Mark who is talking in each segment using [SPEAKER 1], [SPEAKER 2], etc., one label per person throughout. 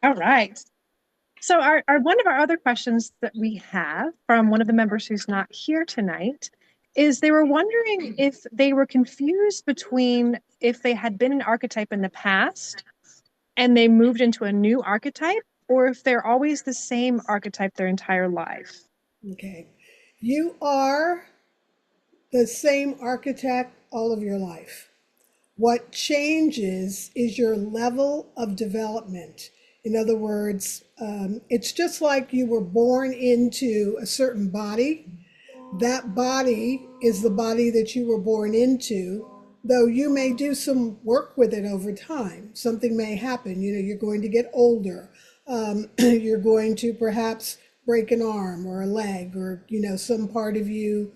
[SPEAKER 1] All right. So our one of our other questions that we have from one of the members who's not here tonight is they were wondering if they were confused between if they had been an archetype in the past and they moved into a new archetype, or if they're always the same archetype their entire life.
[SPEAKER 2] Okay. You are the same architect all of your life. What changes is your level of development. In other words, it's just like you were born into a certain body. That body is the body that you were born into, though you may do some work with it over time. Something may happen. You're going to get older. You're going to perhaps break an arm or a leg, or, some part of you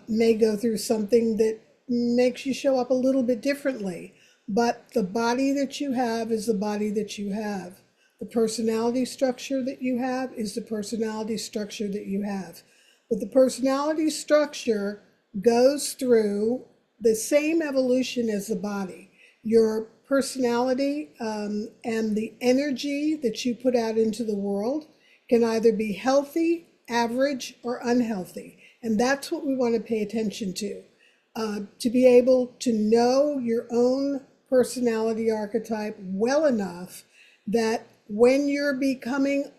[SPEAKER 2] may go through something that makes you show up a little bit differently. But the body that you have is the body that you have. The personality structure that you have is the personality structure that you have. But the personality structure goes through the same evolution as the body. Your personality and the energy that you put out into the world can either be healthy, average, or unhealthy. And that's what we want to pay attention to be able to know your own personality archetype well enough that when you're becoming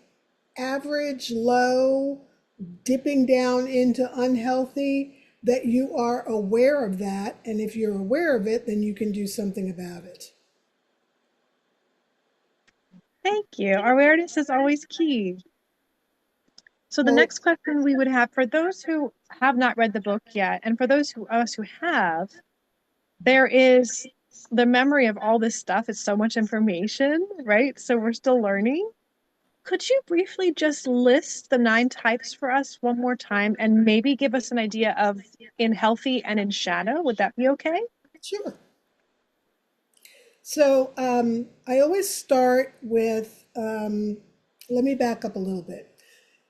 [SPEAKER 2] average, low, dipping down into unhealthy, that you are aware of that. And if you're aware of it, then you can do something about it.
[SPEAKER 1] Thank you. Awareness is always key. So the
[SPEAKER 2] Well,
[SPEAKER 1] next question we would have for those who have not read the book yet, and for those who us who have, there is the memory of all this stuff. It's so much information, right? So we're still learning. Could you briefly just list the 9 types for us one more time and maybe give us an idea of in healthy and in shadow? Would that be okay?
[SPEAKER 2] sure. So I always start with, let me back up a little bit.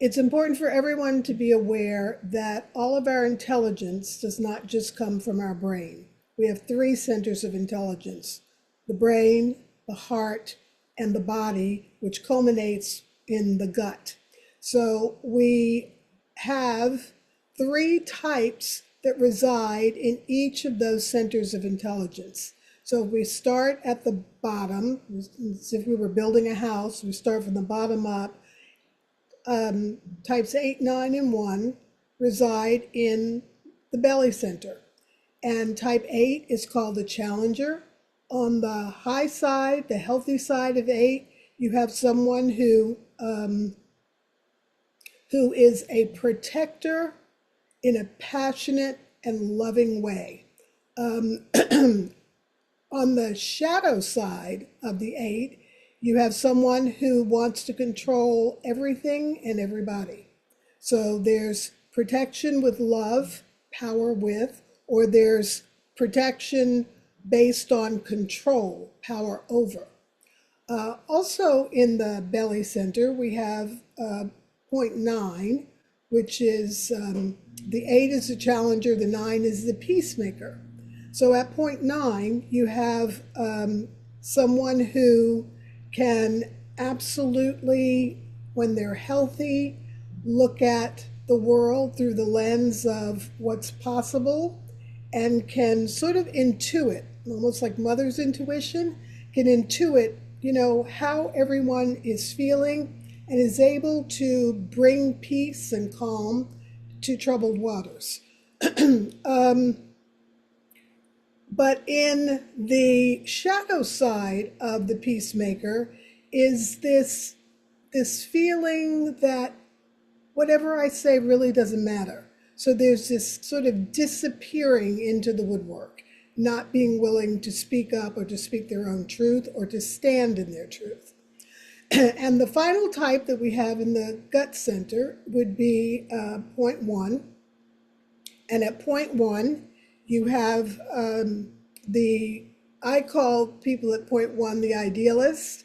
[SPEAKER 2] It's important for everyone to be aware that all of our intelligence does not just come from our brain. We have 3 centers of intelligence: the brain, the heart, and the body, which culminates in the gut. So we have 3 types that reside in each of those centers of intelligence. So if we start at the bottom, as if we were building a house, we start from the bottom up. Types 8, 9, and 1 reside in the belly center. And type 8 is called the challenger. On the high side, the healthy side of 8, you have someone who is a protector in a passionate and loving way. Um, on the shadow side of the 8, you have someone who wants to control everything and everybody. So there's protection with love, power with, or there's protection based on control, power over. Also in the belly center, we have point 9, which is the 8 is the challenger, the 9 is the peacemaker. So at point 9, you have someone who can absolutely, when they're healthy, look at the world through the lens of what's possible and can sort of intuit, almost like mother's intuition, can intuit, how everyone is feeling and is able to bring peace and calm to troubled waters. But in the shadow side of the peacemaker is this feeling that whatever I say really doesn't matter. So there's this sort of disappearing into the woodwork, not being willing to speak up or to speak their own truth or to stand in their truth. And the final type that we have in the gut center would be point 1. And at point 1, you have I call people at point 1 the idealists.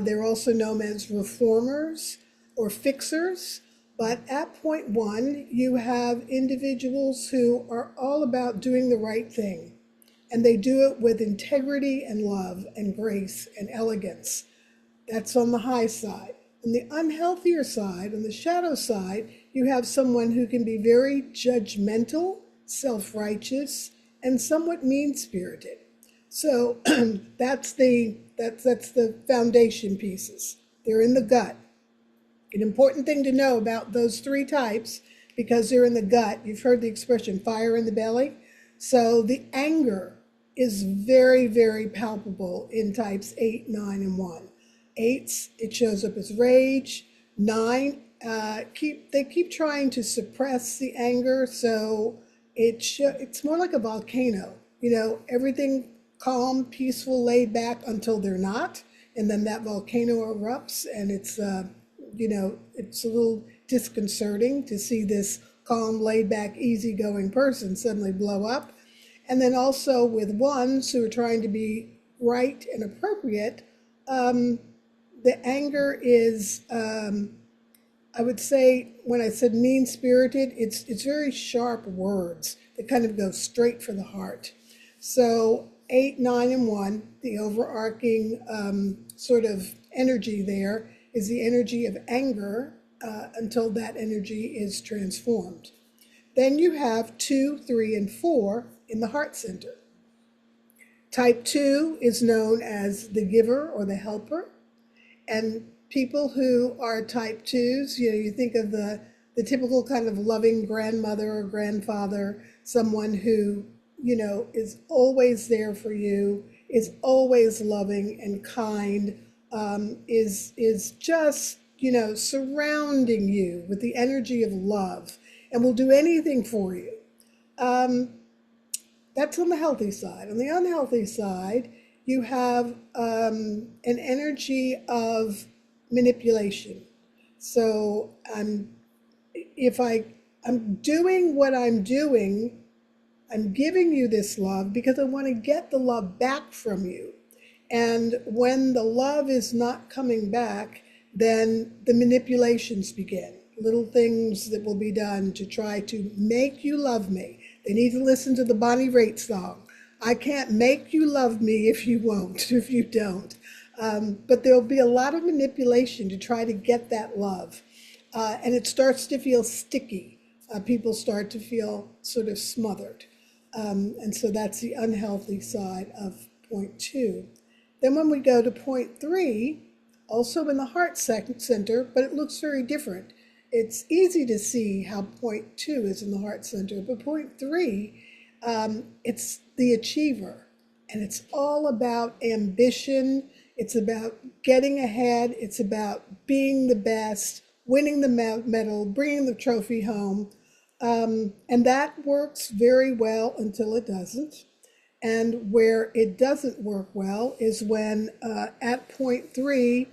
[SPEAKER 2] They're also known as reformers or fixers. But at point 1, you have individuals who are all about doing the right thing. And they do it with integrity and love and grace and elegance. That's on the high side. On the unhealthier side, on the shadow side, you have someone who can be very judgmental, self-righteous, and somewhat mean-spirited. So that's the foundation pieces. They're in the gut. An important thing to know about those three types, because they're in the gut, you've heard the expression fire in the belly. So the anger is very, very palpable in types 8, 9, and 1. Eights, it shows up as rage. Nine, they keep trying to suppress the anger, so it's more like a volcano. Everything calm, peaceful, laid back until they're not, and then that volcano erupts, and it's a little disconcerting to see this calm, laid back, easygoing person suddenly blow up. And then also with ones who are trying to be right and appropriate, the anger is, I would say, when I said mean spirited, it's very sharp words that kind of go straight for the heart. So 8, 9, and 1, the overarching sort of energy there is the energy of anger until that energy is transformed. Then you have 2, 3, and 4 in the heart center. Type 2 is known as the giver or the helper. And people who are type 2s, you think of the typical kind of loving grandmother or grandfather, someone who, is always there for you, is always loving and kind, is just, surrounding you with the energy of love and will do anything for you. That's on the healthy side. On the unhealthy side, you have an energy of manipulation. So if I'm doing what I'm doing, I'm giving you this love because I want to get the love back from you. And when the love is not coming back, then the manipulations begin. Little things that will be done to try to make you love me. They need to listen to the Bonnie Raitt song. I can't make you love me if you won't, if you don't. But there'll be a lot of manipulation to try to get that love. And it starts to feel sticky. People start to feel sort of smothered. And so that's the unhealthy side of point 2. Then when we go to point 3, also in the heart center, but it looks very different. It's easy to see how point 2 is in the heart center, but point 3, it's the achiever. And it's all about ambition. It's about getting ahead. It's about being the best, winning the medal, bringing the trophy home. And that works very well until it doesn't. And where it doesn't work well is when at point 3,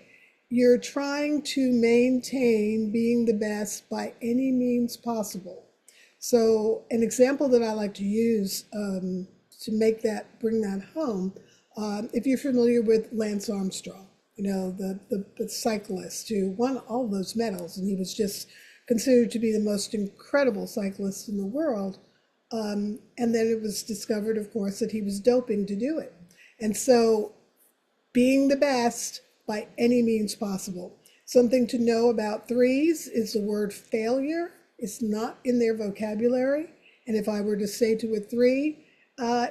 [SPEAKER 2] you're trying to maintain being the best by any means possible. So an example that I like to use to bring that home, if you're familiar with Lance Armstrong, the cyclist who won all those medals, and he was just considered to be the most incredible cyclist in the world. And then it was discovered, of course, that he was doping to do it. And so being the best by any means possible. Something to know about 3s is the word failure. It's not in their vocabulary. And if I were to say to a 3,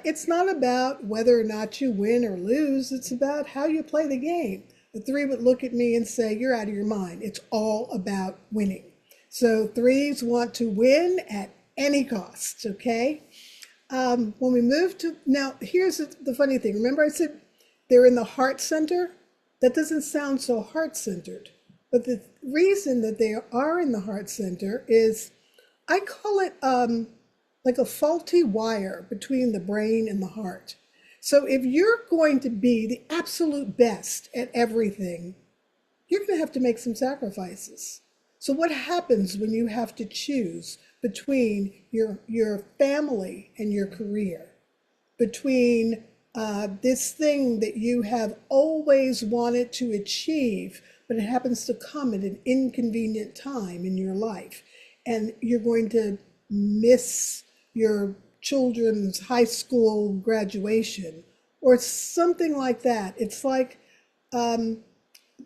[SPEAKER 2] it's not about whether or not you win or lose. It's about how you play the game. The 3 would look at me and say, you're out of your mind. It's all about winning. So 3s want to win at any cost, okay? When we move to, now here's the funny thing. Remember I said they're in the heart center? That doesn't sound so heart-centered. But the reason that they are in the heart center is, I call it like a faulty wire between the brain and the heart. So if you're going to be the absolute best at everything, you're going to have to make some sacrifices. So what happens when you have to choose between your family and your career, between this thing that you have always wanted to achieve, but it happens to come at an inconvenient time in your life, and you're going to miss your children's high school graduation or something like that. It's like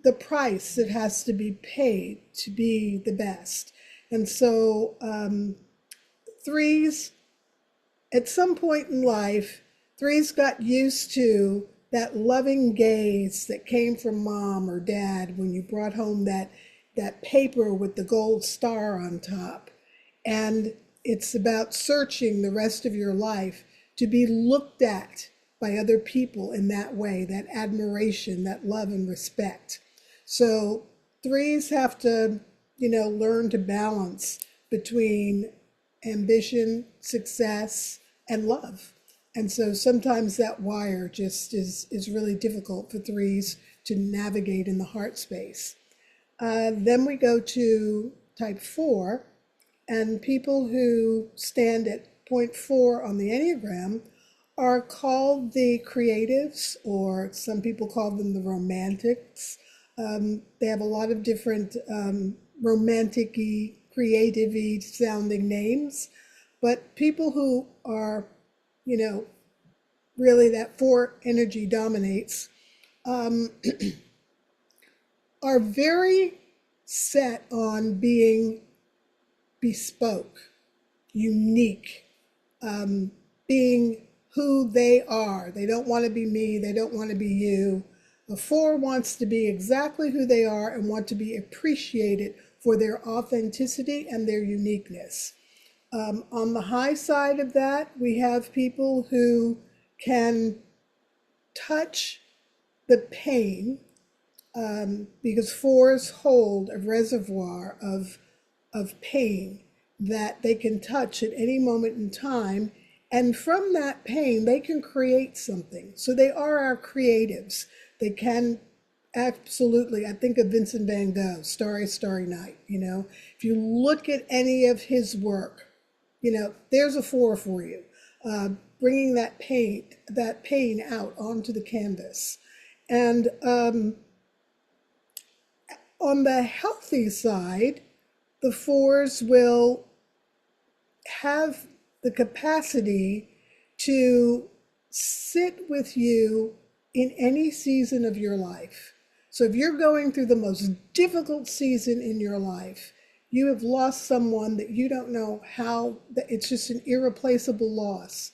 [SPEAKER 2] the price that has to be paid to be the best. And so threes, at some point in life, threes got used to that loving gaze that came from mom or dad when you brought home that paper with the gold star on top. And it's about searching the rest of your life to be looked at by other people in that way, that admiration, that love and respect. So threes have to, learn to balance between ambition, success, and love. And so sometimes that wire just is really difficult for threes to navigate in the heart space. Then we go to type 4, and people who stand at point 4 on the Enneagram are called the creatives, or some people call them the romantics. They have a lot of different romantic-y, creative-y sounding names, but people who are, really that 4 energy dominates, are very set on being bespoke, unique, being who they are. They don't want to be me, they don't want to be you. The 4 wants to be exactly who they are and want to be appreciated for their authenticity and their uniqueness. On the high side of that, we have people who can touch the pain, because 4s hold a reservoir of pain that they can touch at any moment in time. And from that pain, they can create something. So they are our creatives. They can absolutely, I think of Vincent van Gogh, Starry, Starry Night. If you look at any of his work, there's a 4 for you, bringing that pain out onto the canvas. And on the healthy side, the 4s will have the capacity to sit with you in any season of your life. So if you're going through the most difficult season in your life, you have lost someone that you don't know how, it's just an irreplaceable loss.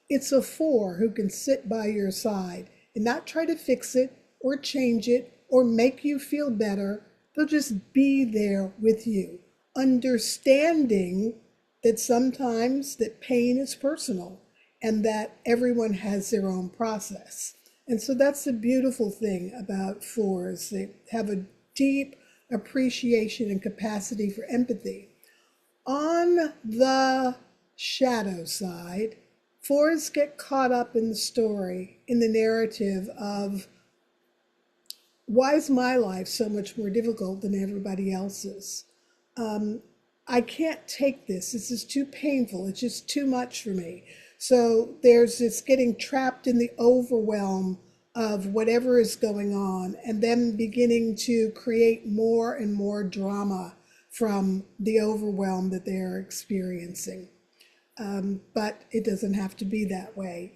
[SPEAKER 2] It's a 4 who can sit by your side and not try to fix it or change it or make you feel better. They'll just be there with you, understanding that sometimes that pain is personal and that everyone has their own process. And so that's the beautiful thing about 4s. They have a deep appreciation and capacity for empathy. On the shadow side, 4s get caught up in the story, in the narrative of, why is my life so much more difficult than everybody else's? I can't take this. This is too painful. It's just too much for me. So there's this getting trapped in the overwhelm of whatever is going on, and then beginning to create more and more drama from the overwhelm that they're experiencing. But it doesn't have to be that way.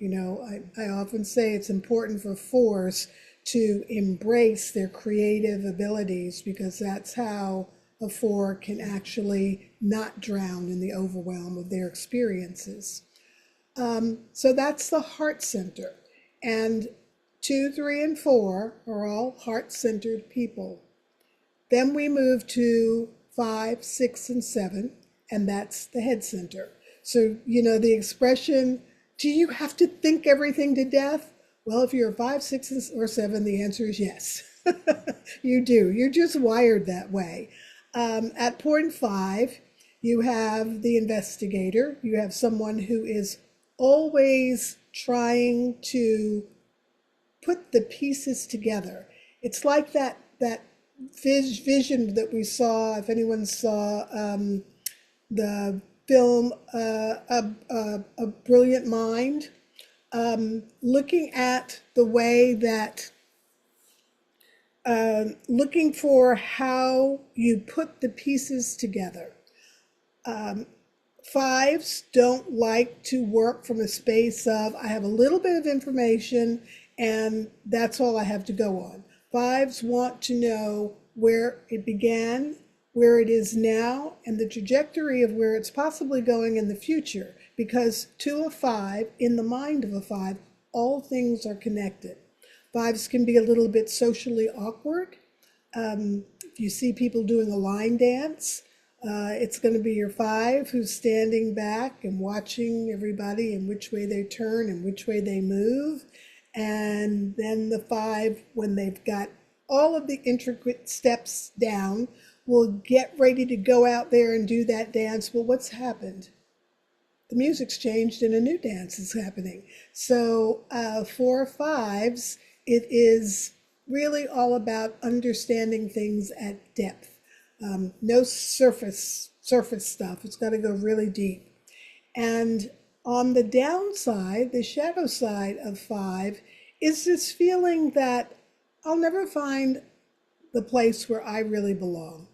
[SPEAKER 2] I often say it's important for 4s to embrace their creative abilities, because that's how a 4 can actually not drown in the overwhelm of their experiences. So that's the heart center. And 2, 3, and 4 are all heart-centered people. Then we move to 5, 6, and 7, and that's the head center. So, the expression, do you have to think everything to death? Well, if you're a 5, 6, or 7, the answer is yes. You do. You're just wired that way. At point 5, you have the investigator. You have someone who is always trying to put the pieces together. It's like that vision that we saw, if anyone saw the film A Brilliant Mind, looking at the way that, looking for how you put the pieces together. 5s don't like to work from a space of, I have a little bit of information and that's all I have to go on. Fives want to know where it began, where it is now, and the trajectory of where it's possibly going in the future. Because to a five, in the mind of a five, all things are connected. Fives can be a little bit socially awkward. If you see people doing a line dance, it's going to be your five who's standing back and watching everybody and which way they turn and which way they move. And then the five, when they've got all of the intricate steps down, will get ready to go out there and do that dance. Well, what's happened? The music's changed and a new dance is happening. So for fives, it is really all about understanding things at depth. No surface stuff. It's got to go really deep. And on the downside, the shadow side of five is this feeling that I'll never find the place where I really belong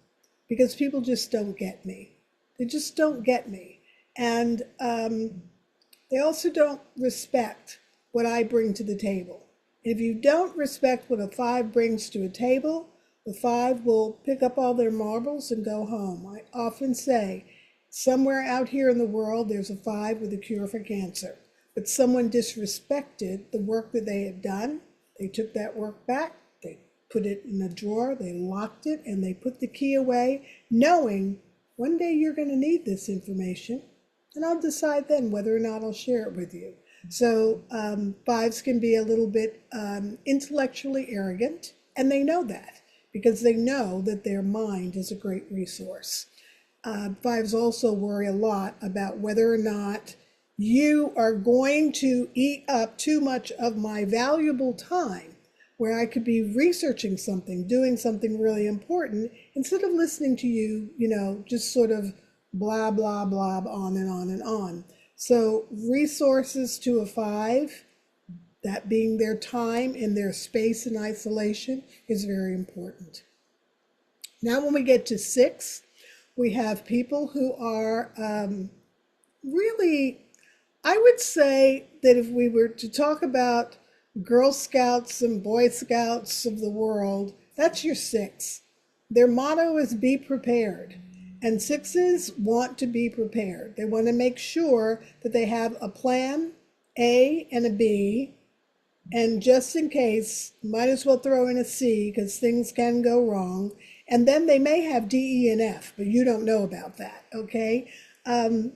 [SPEAKER 2] because people just don't get me. They just don't get me. And they also don't respect what I bring to the table. If you don't respect what a five brings to a table, the five will pick up all their marbles and go home. I often say, somewhere out here in the world, there's a five with a cure for cancer. But someone disrespected the work that they had done. They took that work back, they put it in a drawer, they locked it, and they put the key away, knowing one day you're going to need this information. And I'll decide then whether or not I'll share it with you. So fives can be a little bit intellectually arrogant, and they know that because they know that their mind is a great resource. Fives also worry a lot about whether or not you are going to eat up too much of my valuable time where I could be researching something, doing something really important, instead of listening to you, just sort of blah, blah, blah, on and on and on. So resources to a five, that being their time and their space in isolation, is very important. Now when we get to six, we have people who are really, I would say that if we were to talk about Girl Scouts and Boy Scouts of the world, that's your six. Their motto is be prepared. And sixes want to be prepared. They want to make sure that they have a plan A and a B. And just in case, might as well throw in a C because things can go wrong. And then they may have D, E, and F, but you don't know about that, okay? When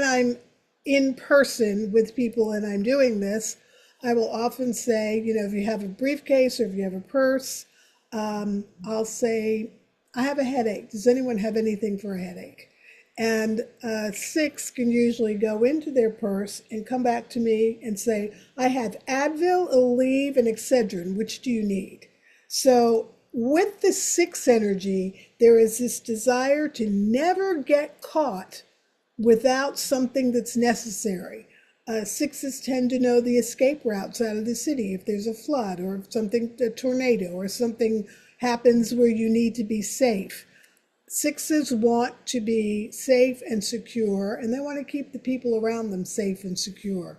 [SPEAKER 2] I'm in person with people and I'm doing this, I will often say, if you have a briefcase or if you have a purse, I'll say, I have a headache. Does anyone have anything for a headache? And six can usually go into their purse and come back to me and say, I have Advil, Aleve, and Excedrin. Which do you need? So with the six energy, there is this desire to never get caught without something that's necessary. Sixes tend to know the escape routes out of the city if there's a flood or a tornado or something happens where you need to be safe. Sixes want to be safe and secure, and they want to keep the people around them safe and secure.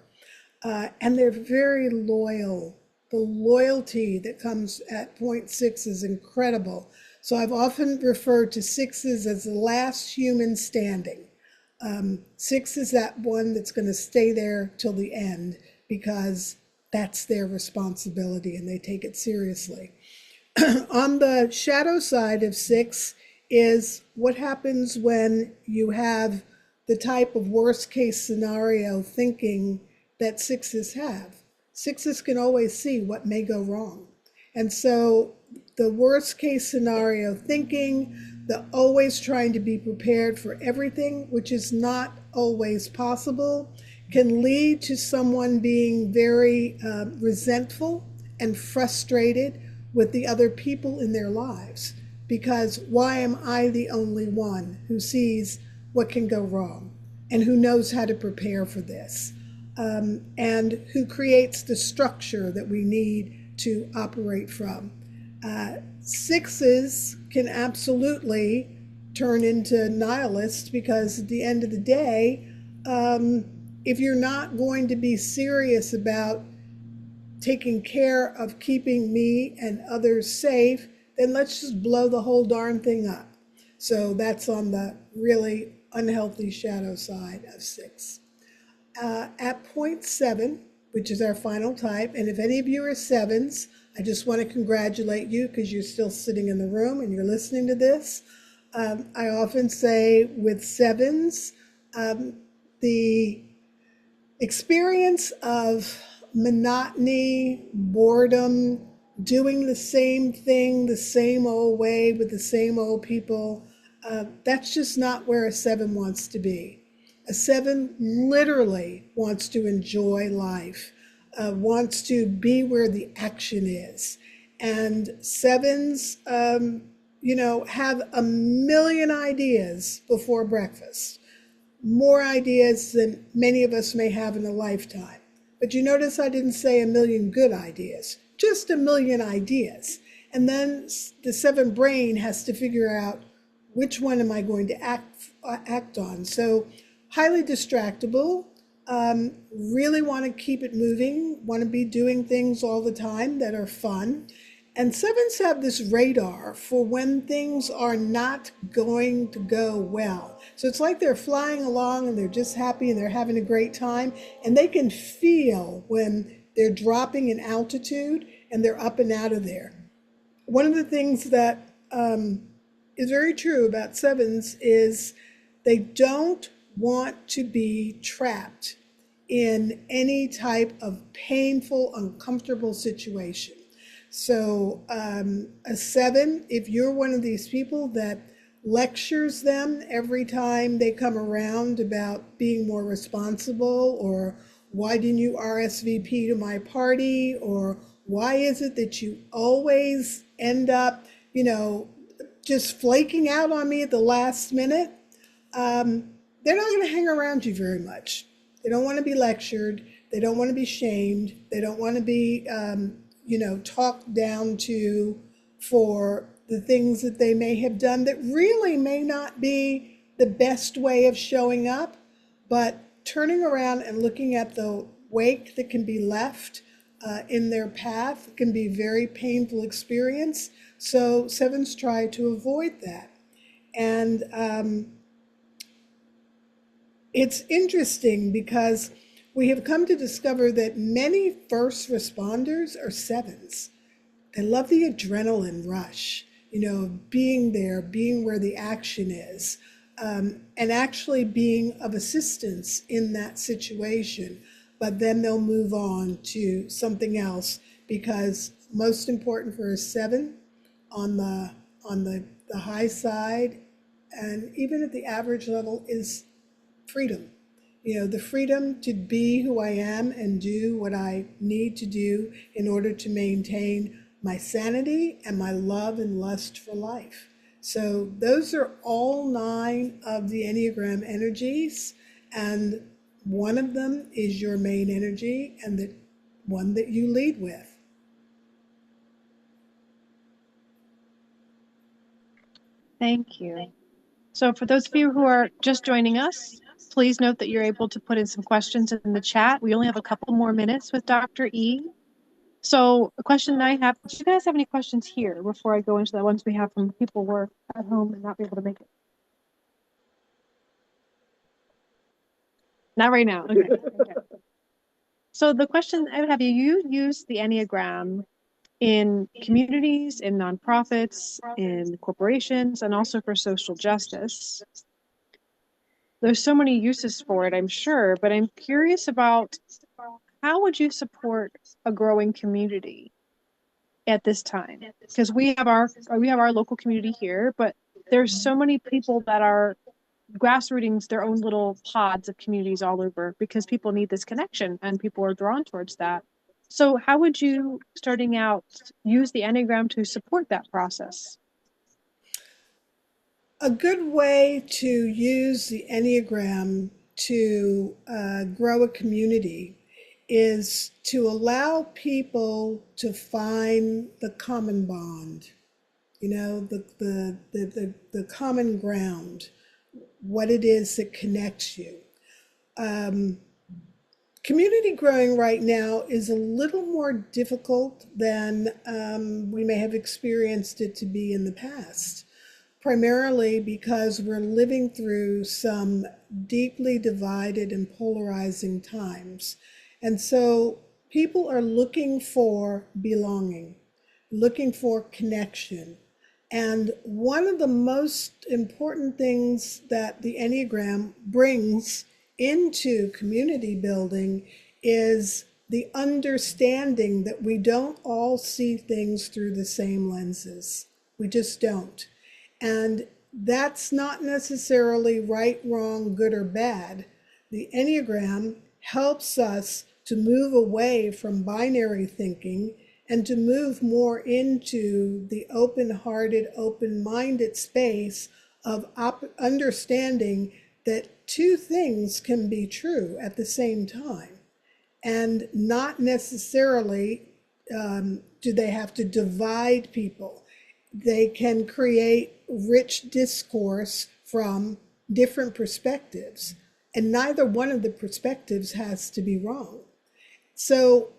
[SPEAKER 2] And they're very loyal. The loyalty that comes at point six is incredible. So I've often referred to sixes as the last human standing. Six is that one that's going to stay there till the end because that's their responsibility and they take it seriously. On the shadow side of six is what happens when you have the type of worst case scenario thinking that sixes have. Sixes can always see what may go wrong. And so the worst case scenario thinking, the always trying to be prepared for everything, which is not always possible, can lead to someone being very resentful and frustrated with the other people in their lives. Because why am I the only one who sees what can go wrong and who knows how to prepare for this and who creates the structure that we need to operate from? Sixes can absolutely turn into nihilists because at the end of the day, if you're not going to be serious about taking care of keeping me and others safe, then let's just blow the whole darn thing up. So that's on the really unhealthy shadow side of 6. At point 7, which is our final type, and if any of you are 7s, I just want to congratulate you because you're still sitting in the room and you're listening to this. I often say with 7s, the experience of monotony, boredom, doing the same thing the same old way with the same old people, that's just not where a 7 wants to be. A 7 literally wants to enjoy life, wants to be where the action is. And 7s, have a million ideas before breakfast, more ideas than many of us may have in a lifetime. But you notice I didn't say a million good ideas, just a million ideas. And then the 7 brain has to figure out which one am I going to act on. So highly distractible, really want to keep it moving, want to be doing things all the time that are fun. And 7s have this radar for when things are not going to go well. So it's like they're flying along and they're just happy and they're having a great time. And they can feel when they're dropping in altitude and they're up and out of there. One of the things that is very true about 7s is they don't want to be trapped in any type of painful, uncomfortable situation. So a 7, if you're one of these people that lectures them every time they come around about being more responsible, or why didn't you RSVP to my party, or why is it that you always end up, just flaking out on me at the last minute, they're not going to hang around you very much. They don't want to be lectured. They don't want to be shamed. They don't want to be talked down to for the things that they may have done that really may not be the best way of showing up, but turning around and looking at the wake that can be left in their path can be a very painful experience. So 7s try to avoid that. And it's interesting because we have come to discover that many first responders are 7s. They love the adrenaline rush, being there, being where the action is, and actually being of assistance in that situation. But then they'll move on to something else because most important for a 7 on the high side and even at the average level is freedom. The freedom to be who I am and do what I need to do in order to maintain my sanity and my love and lust for life. So those are all 9 of the Enneagram energies, and one of them is your main energy and the one that you lead with.
[SPEAKER 1] Thank you. So for those of you who are just joining us, please note that you're able to put in some questions in the chat. We only have a couple more minutes with Dr. E. So a question I have, do you guys have any questions here before I go into the ones we have from people who are at home and not be able to make it? Not right now. Okay. So the question I would have you use the Enneagram in communities, in nonprofits, in corporations, and also for social justice. There's so many uses for it, I'm sure, but I'm curious about how would you support a growing community at this time? Because we have our local community here, but there's so many people that are grassrooting their own little pods of communities all over because people need this connection and people are drawn towards that. So how would you, starting out, use the Enneagram to support that process?
[SPEAKER 2] A good way to use the Enneagram to grow a community is to allow people to find the common bond, the common ground, what it is that connects you. Community growing right now is a little more difficult than we may have experienced it to be in the past, primarily because we're living through some deeply divided and polarizing times. And so people are looking for belonging, looking for connection. And one of the most important things that the Enneagram brings into community building is the understanding that we don't all see things through the same lenses. We just don't. And that's not necessarily right, wrong, good, or bad. The Enneagram helps us to move away from binary thinking and to move more into the open-hearted, open-minded space of understanding that two things can be true at the same time, and not necessarily do they have to divide people. They can create rich discourse from different perspectives, and neither one of the perspectives has to be wrong. So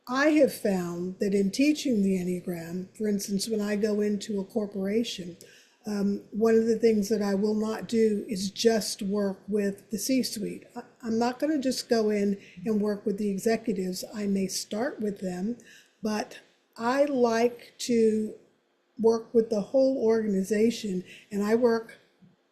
[SPEAKER 2] I have found that in teaching the Enneagram, for instance, when I go into a corporation, one of the things that I will not do is just work with the C-suite. I'm not going to just go in and work with the executives. I may start with them, but I like to work with the whole organization, and I work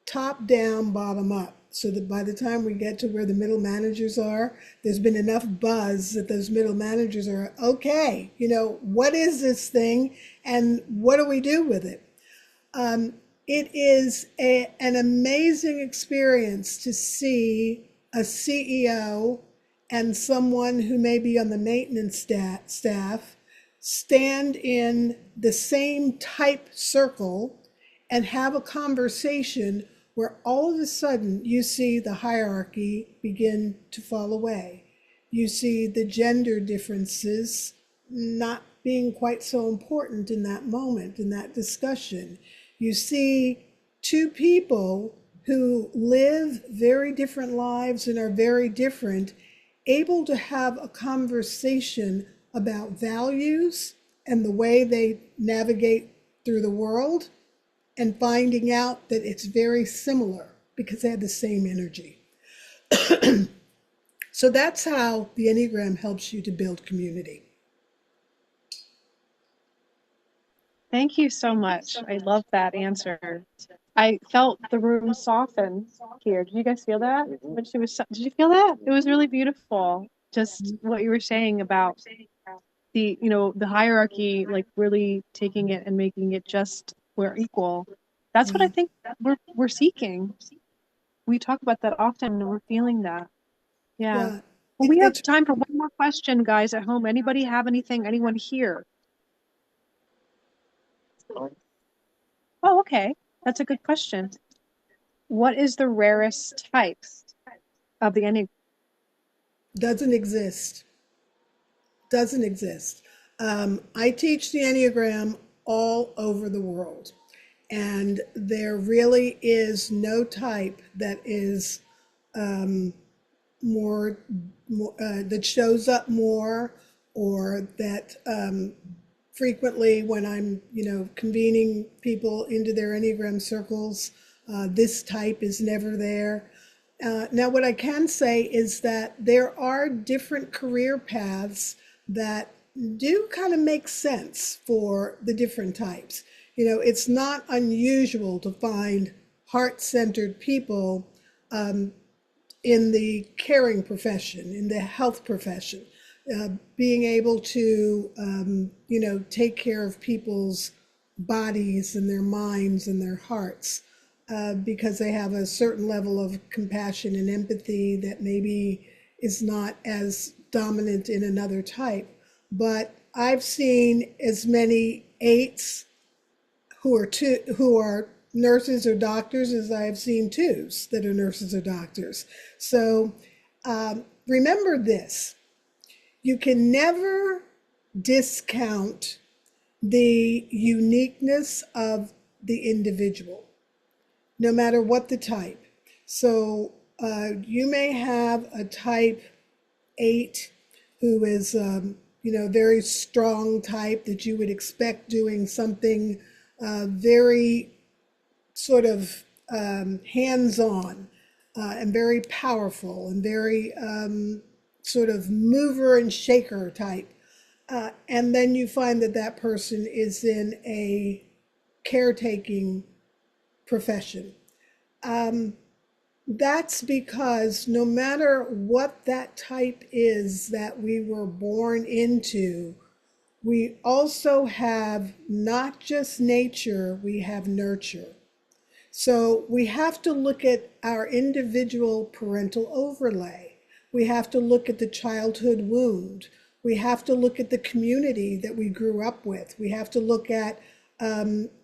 [SPEAKER 2] top down, bottom up, so that by the time we get to where the middle managers are, there's been enough buzz that those middle managers are, okay, what is this thing and what do we do with it? It is an amazing experience to see a CEO and someone who may be on the maintenance staff stand in the same type circle and have a conversation where all of a sudden you see the hierarchy begin to fall away. You see the gender differences not being quite so important in that moment, in that discussion. You see two people who live very different lives and are very different, able to have a conversation about values and the way they navigate through the world, and finding out that it's very similar because they have the same energy. So that's how the Enneagram helps you to build community.
[SPEAKER 1] Thank you so much. I love that answer. I felt the room soften here. Did you guys feel that? When she was, did you feel that? It was really beautiful. Just what you were saying about the hierarchy, like really taking it and making it just we're equal. That's what I
[SPEAKER 2] Yeah.
[SPEAKER 1] think we're seeking. We talk about that often and we're feeling that. Yeah.
[SPEAKER 2] Yeah.
[SPEAKER 1] Well, we have
[SPEAKER 2] It's
[SPEAKER 1] time for one more question, guys, at home. Anybody have anything? Anyone here? Oh, okay. That's a good question. What is the rarest type of the Enneagram?
[SPEAKER 2] doesn't exist. Doesn't exist. I teach the Enneagram all over the world, and there really is no type that is more, that shows up more, or that frequently when I'm convening people into their Enneagram circles, this type is never there. Now, what I can say is that there are different career paths that do kind of make sense for the different types. It's not unusual to find heart-centered people in the caring profession, in the health profession, being able to, take care of people's bodies and their minds and their hearts, because they have a certain level of compassion and empathy that maybe is not as dominant in another type. But I've seen as many eights who are nurses or doctors as I have seen twos that are nurses or doctors. So remember this: you can never discount the uniqueness of the individual, no matter what the type. So you may have a type 8, who is, very strong type that you would expect doing something very sort of hands-on and very powerful and very sort of mover and shaker type. And then you find that that person is in a caretaking profession. That's because no matter what that type is that we were born into, we also have not just nature, we have nurture. So we have to look at our individual parental overlay. We have to look at the childhood wound. We have to look at the community that we grew up with. We have to look at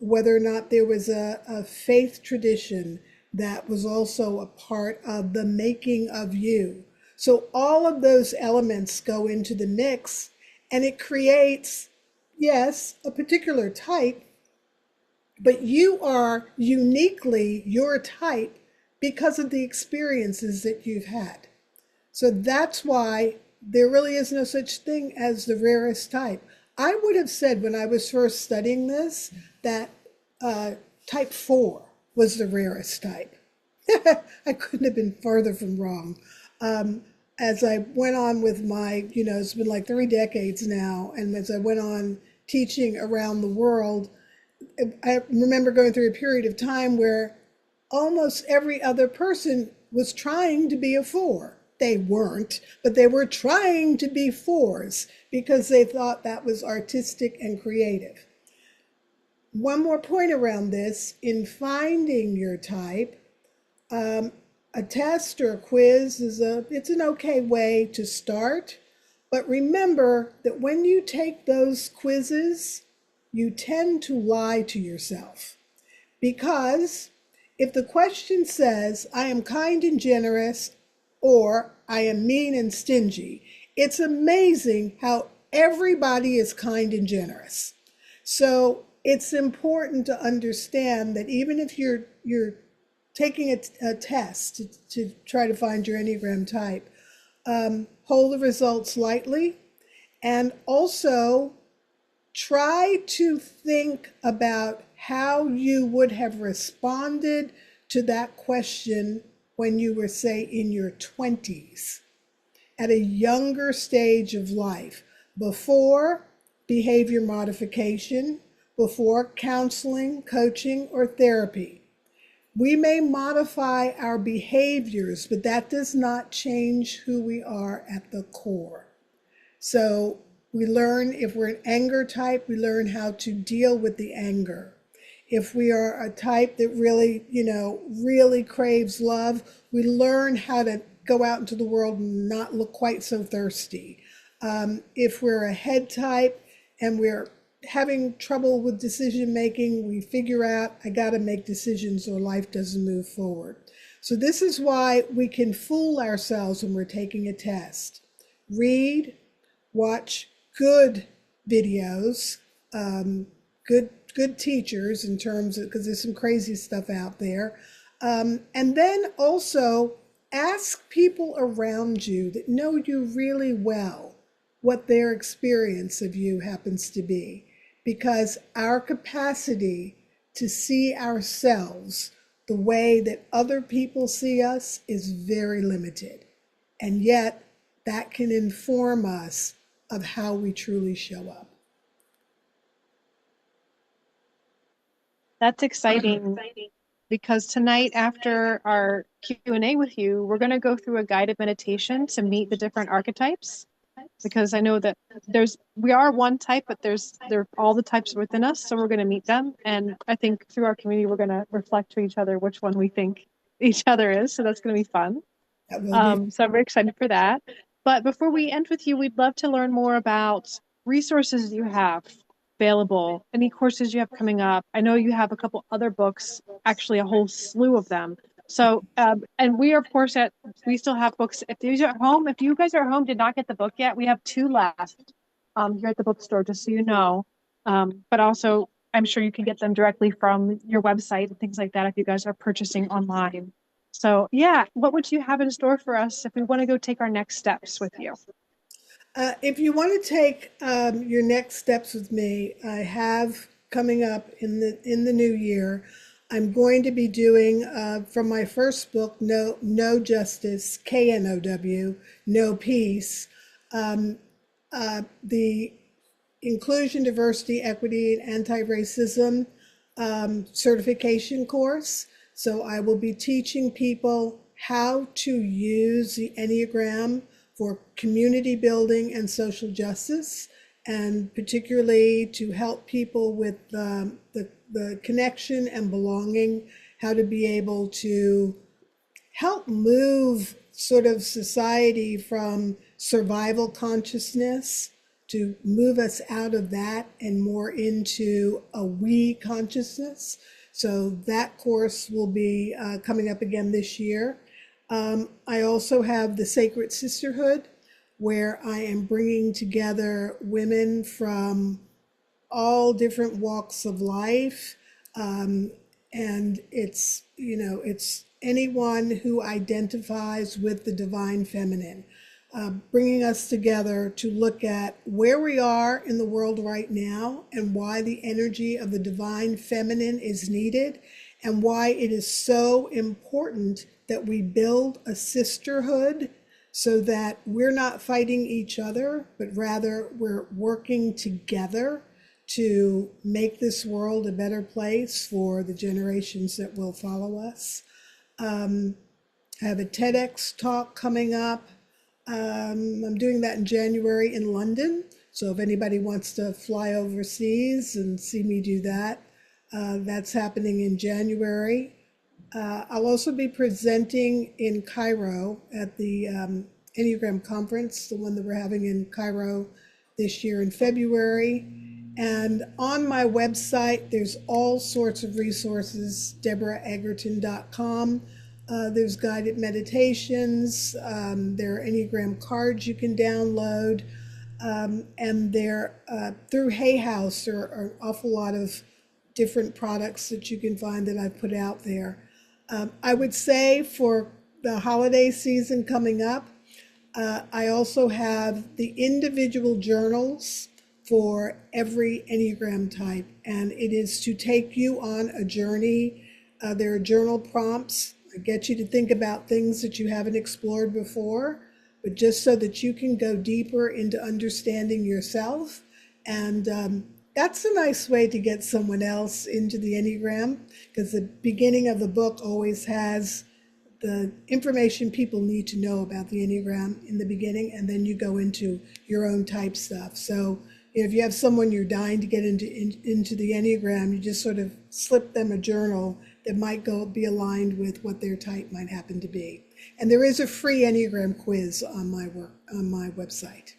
[SPEAKER 2] whether or not there was a faith tradition that was also a part of the making of you. So all of those elements go into the mix, and it creates, yes, a particular type, but you are uniquely your type because of the experiences that you've had. So that's why there really is no such thing as the rarest type. I would have said when I was first studying this that type 4 was the rarest type. I couldn't have been farther from wrong. As I went on with my, it's been like 3 decades now, and as I went on teaching around the world, I remember going through a period of time where almost every other person was trying to be a 4. They weren't, but they were trying to be 4s because they thought that was artistic and creative. One more point around this: in finding your type, a test or a quiz it's an okay way to start. But remember that when you take those quizzes, you tend to lie to yourself. Because if the question says, I am kind and generous, or I am mean and stingy, it's amazing how everybody is kind and generous. So it's important to understand that even if you're taking a test to try to find your Enneagram type, hold the results lightly, and also try to think about how you would have responded to that question when you were, say, in your 20s, at a younger stage of life, before behavior modification, before counseling, coaching, or therapy. We may modify our behaviors, but that does not change who we are at the core. So we learn, if we're an anger type, we learn how to deal with the anger. If we are a type that really, really craves love, we learn how to go out into the world and not look quite so thirsty. If we're a head type and we're having trouble with decision making, we figure out, I got to make decisions or life doesn't move forward. So this is why we can fool ourselves when we're taking a test. Read, watch good videos, good teachers in terms of, because there's some crazy stuff out there. And then also ask people around you that know you really well what their experience of you happens to be. Because our capacity to see ourselves the way that other people see us is very limited. And yet that can inform us of how we truly show up.
[SPEAKER 1] That's exciting because tonight after our Q&A with you, we're going to go through a guided meditation to meet the different archetypes, because I know that we are one type, but there are all the types within us, so we're going to meet them. And I think through our community, we're going to reflect to each other which one we think each other is. So that's going to be fun.
[SPEAKER 2] That will be.
[SPEAKER 1] So I'm very excited for that. But before we end with you, we'd love to learn more about resources you have available, any courses you have coming up. I know you have a couple other books, actually a whole slew of them. So, and we are, of course, we still have books. If you guys are at home, did not get the book yet, we have 2 left here at the bookstore, just so you know. But also, I'm sure you can get them directly from your website and things like that if you guys are purchasing online. So yeah, what would you have in store for us if we want to go take our next steps with you?
[SPEAKER 2] If you want to take your next steps with me, I have coming up in the new year. I'm going to be doing from my first book, No Justice, KNOW, No Peace, the Inclusion, Diversity, Equity, and Anti-Racism certification course. So I will be teaching people how to use the Enneagram for community building and social justice, and particularly to help people with the connection and belonging, how to be able to help move sort of society from survival consciousness to move us out of that and more into a we consciousness. So that course will be coming up again this year. I also have the Sacred Sisterhood, where I am bringing together women from all different walks of life. Um, and it's, it's anyone who identifies with the divine feminine, bringing us together to look at where we are in the world right now and why the energy of the divine feminine is needed and why it is so important that we build a sisterhood so that we're not fighting each other, but rather we're working together to make this world a better place for the generations that will follow us. I have a TEDx talk coming up. I'm doing that in January in London. So if anybody wants to fly overseas and see me do that, that's happening in January. I'll also be presenting in Cairo at the Enneagram conference, the one that we're having in Cairo this year in February. And on my website, there's all sorts of resources, deborah.egerton.com. There's guided meditations. There are Enneagram cards you can download. And there, through Hay House, there are an awful lot of different products that you can find that I've put out there. I would say for the holiday season coming up, I also have the individual journals for every Enneagram type, and it is to take you on a journey. There are journal prompts that get you to think about things that you haven't explored before, but just so that you can go deeper into understanding yourself. And that's a nice way to get someone else into the Enneagram, because the beginning of the book always has the information people need to know about the Enneagram in the beginning, and then you go into your own type stuff. So if you have someone you're dying to get into the Enneagram, you just sort of slip them a journal that might be aligned with what their type might happen to be. And there is a free Enneagram quiz on my website.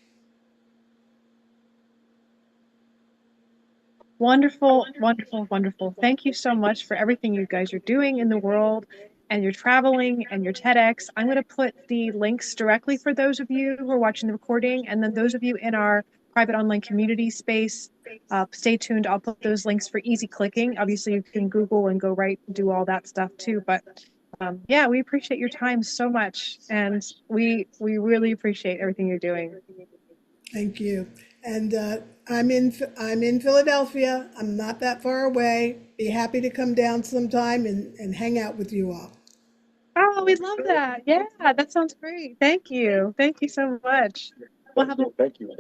[SPEAKER 1] Wonderful, wonderful, wonderful. Thank you so much for everything you guys are doing in the world and your traveling and your TEDx. I'm going to put the links directly for those of you who are watching the recording, and then those of you in our private online community space, stay tuned. I'll put those links for easy clicking. Obviously, you can Google and go right and do all that stuff too. But yeah, we appreciate your time so much, and we really appreciate everything you're doing.
[SPEAKER 2] Thank you. And I'm in Philadelphia. I'm not that far away. Be happy to come down sometime and hang out with you all.
[SPEAKER 1] Oh, we love that. Yeah, that sounds great. Thank you. Thank you so much. We'll have a,
[SPEAKER 3] Thank you.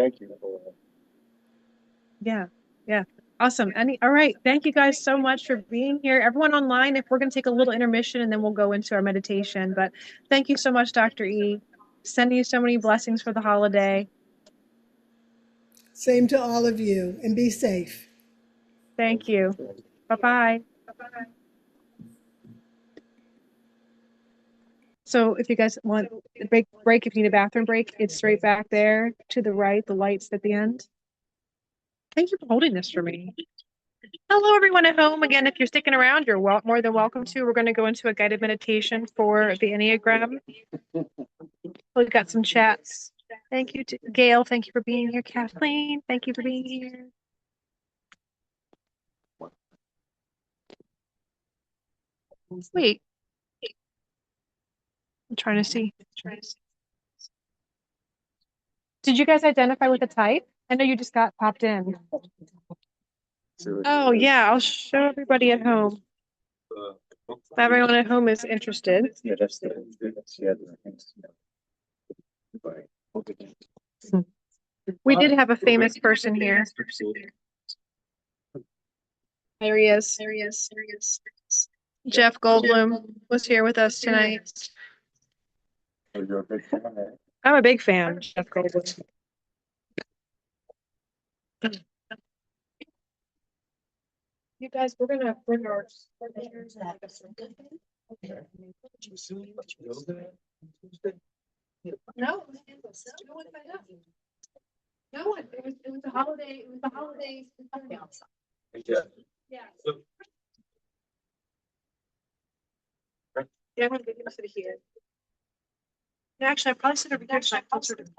[SPEAKER 1] yeah, yeah. Awesome. All right. Thank you guys so much for being here. Everyone online, if we're going to take a little intermission and then we'll go into our meditation. But thank you so much, Dr. E. Sending you so many blessings for the holiday.
[SPEAKER 2] Same to all of you, and be safe.
[SPEAKER 1] Thank you. Bye-bye. So if you guys want a break, if you need a bathroom break, it's right back there to the right, the lights at the end. Thank you for holding this for me. Hello, everyone at home. Again, if you're sticking around, you're more than welcome to. We're going to go into a guided meditation for the Enneagram. We've got some chats. Thank you to Gail. Thank you for being here. Kathleen, thank you for being here. Wait, I'm trying to see. Did you guys identify with the type? I know you just got popped in. Oh yeah, I'll show everybody at home. Everyone at home is interested. We did have a famous person here. There he is. Jeff Goldblum was here with us tonight. I'm a big fan of Jeff Goldblum. You guys, we're gonna bring our. No, no one signed up. No one. It was a holiday. It was a holiday. Yeah. Yeah, I'm gonna sit here. Yeah, actually, I probably sit over here. So I'm closer to the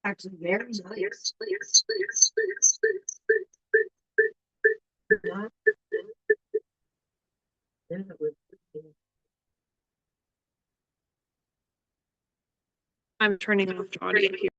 [SPEAKER 1] actually very nice. I'm turning off the audio here.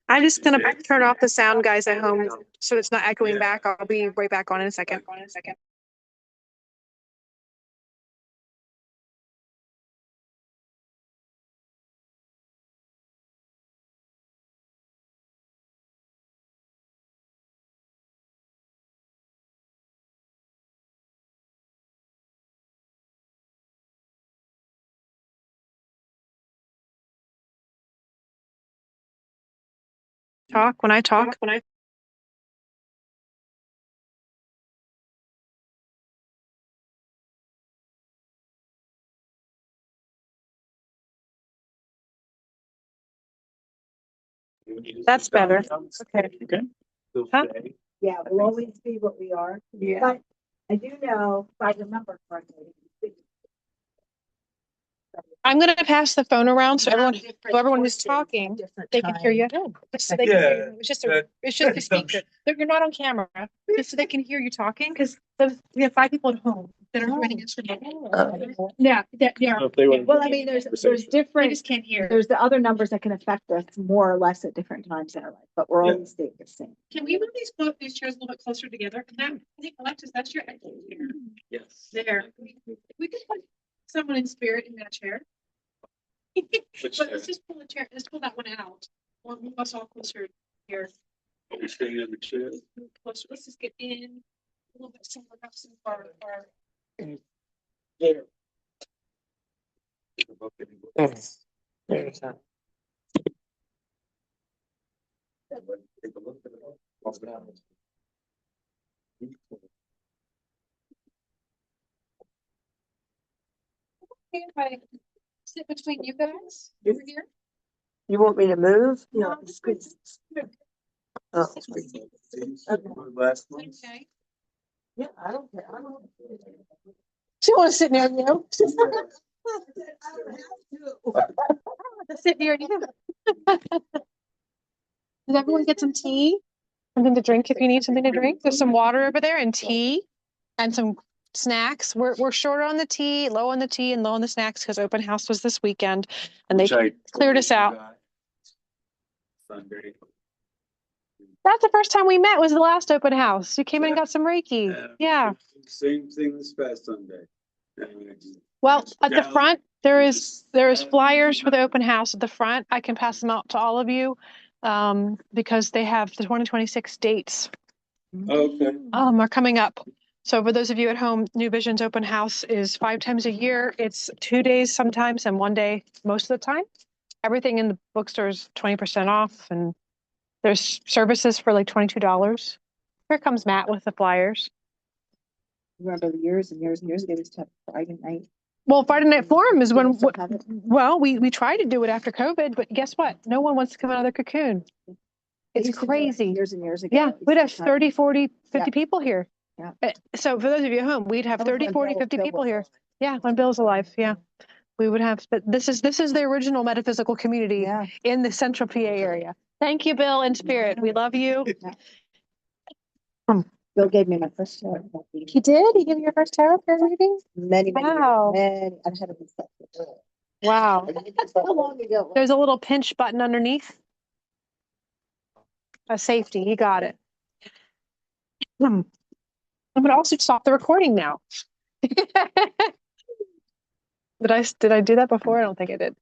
[SPEAKER 1] I'm just gonna turn off the sound, guys, at home, so it's not echoing back. I'll be right back on in a second. Talk when I talk. That's better. Okay. Huh?
[SPEAKER 3] Yeah, we'll always be what we are.
[SPEAKER 1] Yeah.
[SPEAKER 3] But I do know, if I remember correctly.
[SPEAKER 1] I'm gonna pass the phone around so everyone who's talking, they can hear you at home. Just so they can hear you. It's just a speaker. You're not on camera, just so they can hear you talking, because we have 5 people at home that are joining us remotely. Yeah.
[SPEAKER 3] Well, I mean, there's
[SPEAKER 1] They
[SPEAKER 3] different,
[SPEAKER 1] just can't hear.
[SPEAKER 3] there's the other numbers that can affect us more or less at different times in our life, but we're always staying the same.
[SPEAKER 1] Can we move these chairs a little bit closer together? I think Alexis, that's your echo here.
[SPEAKER 4] Yes.
[SPEAKER 1] There. We could put someone in spirit in that chair. But let's just pull the chair, let's pull that one out. Or move us all closer here.
[SPEAKER 4] Are we staying in the chair?
[SPEAKER 1] Move closer. Let's just get in a little bit somewhere else for our.
[SPEAKER 4] There. Take a look at it.
[SPEAKER 1] If I sit between you guys over here.
[SPEAKER 5] You want me to move?
[SPEAKER 3] No, it's good.
[SPEAKER 5] Oh,
[SPEAKER 4] Last one.
[SPEAKER 1] Okay.
[SPEAKER 5] yeah, I don't care. I don't.
[SPEAKER 1] She want to sit near you. To sit near you. Did everyone get some tea? Something to drink if you need something to drink. There's some water over there and tea and some snacks. We're short on the tea, low on the tea, and low on the snacks because open house was this weekend and they cleared us out.
[SPEAKER 4] Sunday.
[SPEAKER 1] That's the first time we met was the last open house. You came in and got some Reiki. Yeah.
[SPEAKER 4] Same thing this past Sunday.
[SPEAKER 1] Well, at the front, there is flyers for the open house at the front. I can pass them out to all of you because they have the 2026 dates
[SPEAKER 4] Okay.
[SPEAKER 1] are coming up. So for those of you at home, New Vision's open house is 5 times a year. It's 2 days sometimes and 1 day most of the time. Everything in the bookstore is 20% off, and there's services for like $22. Here comes Matt with the flyers.
[SPEAKER 3] Remember the years and years and years ago, we used to have Friday night.
[SPEAKER 1] Well, Friday Night Forum is when,
[SPEAKER 3] Still have it.
[SPEAKER 1] well, we tried to do it after COVID, but guess what? No one wants to come out of their cocoon.
[SPEAKER 3] They
[SPEAKER 1] It's
[SPEAKER 3] used to do it
[SPEAKER 1] crazy.
[SPEAKER 3] Years and years ago.
[SPEAKER 1] Yeah, we'd have
[SPEAKER 3] Used to
[SPEAKER 1] 30, 40, 50
[SPEAKER 3] Yeah.
[SPEAKER 1] people here.
[SPEAKER 3] Yeah.
[SPEAKER 1] So for those of you at home, we'd have
[SPEAKER 3] That was
[SPEAKER 1] 30,
[SPEAKER 3] when
[SPEAKER 1] 40,
[SPEAKER 3] Bill-
[SPEAKER 1] 50
[SPEAKER 3] Bill
[SPEAKER 1] people
[SPEAKER 3] was
[SPEAKER 1] here.
[SPEAKER 3] alive.
[SPEAKER 1] Yeah, when Bill's alive. Yeah. We would have, but this is the original metaphysical community
[SPEAKER 3] Yeah.
[SPEAKER 1] in the central PA area. Thank you, Bill and Spirit. We love you.
[SPEAKER 3] Bill gave me my first tarot card reading.
[SPEAKER 1] He did? He gave you your first tarot card reading?
[SPEAKER 3] Many, many
[SPEAKER 1] Wow.
[SPEAKER 3] years. Many. I've had it since.
[SPEAKER 1] Wow.
[SPEAKER 3] How long ago?
[SPEAKER 1] There's a little pinch button underneath. A safety. You got it. I'm going to also stop the recording now. Did I do that before? I don't think I did.